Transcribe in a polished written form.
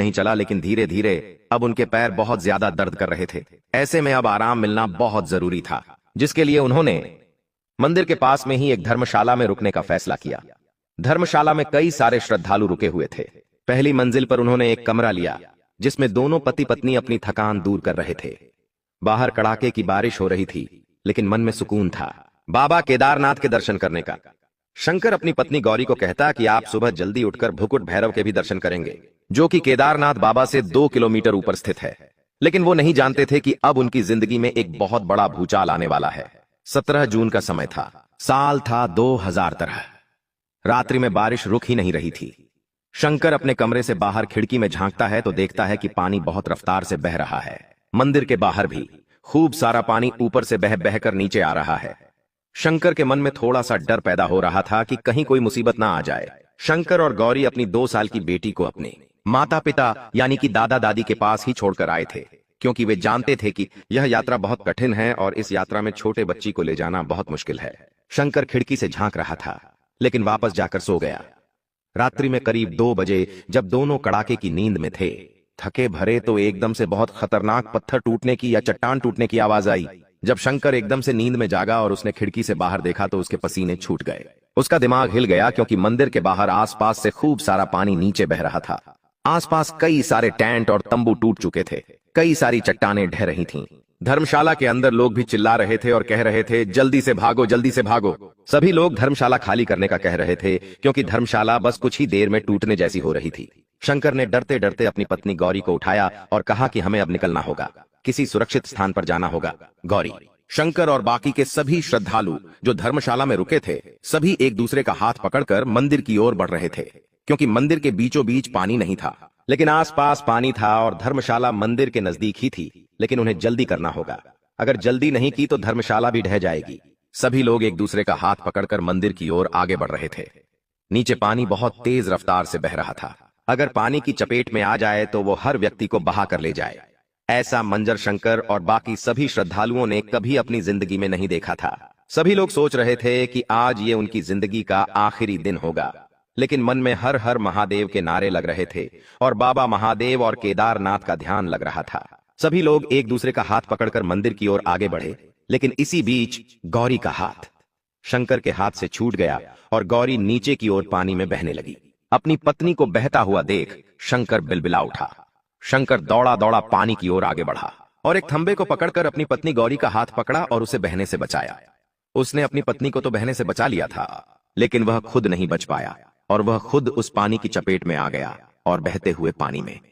नहीं चला, लेकिन धीरे धीरे अब उनके पैर बहुत ज्यादा दर्द कर रहे थे। ऐसे में अब आराम मिलना बहुत जरूरी था, जिसके लिए उन्होंने मंदिर के पास में ही एक धर्मशाला में रुकने का फैसला किया। धर्मशाला में कई सारे श्रद्धालु रुके हुए थे। पहली मंजिल पर उन्होंने एक कमरा लिया, जिसमें दोनों पति पत्नी अपनी थकान दूर कर रहे थे। बाहर कड़ाके की बारिश हो रही थी, लेकिन मन में सुकून था बाबा केदारनाथ के दर्शन करने का। शंकर अपनी पत्नी गौरी को कहता कि आप सुबह जल्दी उठकर भुकुट भैरव के भी दर्शन करेंगे, जो कि केदारनाथ बाबा से 2 किलोमीटर ऊपर स्थित है। लेकिन वो नहीं जानते थे कि अब उनकी जिंदगी में एक बहुत बड़ा भूचाल आने वाला है। 17 जून का समय था, साल था 2013। रात्रि में बारिश रुक ही नहीं रही थी। शंकर अपने कमरे से बाहर खिड़की में झांकता है तो देखता है कि पानी बहुत रफ्तार से बह रहा है। मंदिर के बाहर भी खूब सारा पानी ऊपर से बह बहकर नीचे आ रहा है। शंकर के मन में थोड़ा सा डर पैदा हो रहा था कि कहीं कोई मुसीबत ना आ जाए। शंकर और गौरी अपनी 2 साल की बेटी को अपने माता पिता यानी कि दादा दादी के पास ही छोड़कर आए थे, क्योंकि वे जानते थे कि यह यात्रा बहुत कठिन है और इस यात्रा में छोटे बच्ची को ले जाना बहुत मुश्किल है। शंकर खिड़की से झांक रहा था, लेकिन वापस जाकर सो गया। रात्रि में करीब 2 बजे जब दोनों कड़ाके की नींद में थे, थके भरे, तो एकदम से बहुत खतरनाक पत्थर टूटने की या चट्टान टूटने की आवाज आई। जब शंकर एकदम से नींद में जागा और उसने खिड़की से बाहर देखा तो उसके पसीने छूट गए। उसका दिमाग हिल गया, क्योंकि मंदिर के बाहर आसपास से खूब सारा पानी नीचे बह रहा था। आसपास कई सारे टेंट और तंबू टूट चुके थे, कई सारी चट्टानें ढह रही थीं। धर्मशाला के अंदर लोग भी चिल्ला रहे थे और कह रहे थे, जल्दी से भागो, जल्दी से भागो। सभी लोग धर्मशाला खाली करने का कह रहे थे, क्योंकि धर्मशाला बस कुछ ही देर में टूटने जैसी हो रही थी। शंकर ने डरते डरते अपनी पत्नी गौरी को उठाया और कहा कि हमें अब निकलना होगा, किसी सुरक्षित स्थान पर जाना होगा। गौरी, शंकर और बाकी के सभी श्रद्धालु जो धर्मशाला में रुके थे, सभी एक दूसरे का हाथ पकड़कर मंदिर की ओर बढ़ रहे थे, क्योंकि मंदिर के बीचों बीच पानी नहीं था, लेकिन आसपास पानी था और धर्मशाला मंदिर के नजदीक ही थी। लेकिन उन्हें जल्दी करना होगा, अगर जल्दी नहीं की तो धर्मशाला भी ढह जाएगी। सभी लोग एक दूसरे का हाथ पकड़कर मंदिर की ओर आगे बढ़ रहे थे। नीचे पानी बहुत तेज रफ्तार से बह रहा था। अगर पानी की चपेट में आ जाए तो वो हर व्यक्ति को बहा कर ले जाए। ऐसा मंजर शंकर और बाकी सभी श्रद्धालुओं ने कभी अपनी जिंदगी में नहीं देखा था। सभी लोग सोच रहे थे कि आज ये उनकी जिंदगी का आखिरी दिन होगा, लेकिन मन में हर हर महादेव के नारे लग रहे थे और बाबा महादेव और केदारनाथ का ध्यान लग रहा था। सभी लोग एक दूसरे का हाथ पकड़कर मंदिर की ओर आगे बढ़े, लेकिन इसी बीच गौरी का हाथ शंकर के हाथ से छूट गया और गौरी नीचे की ओर पानी में बहने लगी। अपनी पत्नी को बहता हुआ देख शंकर बिलबिला उठा। शंकर दौड़ा दौड़ा पानी की ओर आगे बढ़ा और एक खंबे को पकड़कर अपनी पत्नी गौरी का हाथ पकड़ा और उसे बहने से बचाया। उसने अपनी पत्नी को तो बहने से बचा लिया था, लेकिन वह खुद नहीं बच पाया और वह खुद उस पानी की चपेट में आ गया और बहते हुए पानी में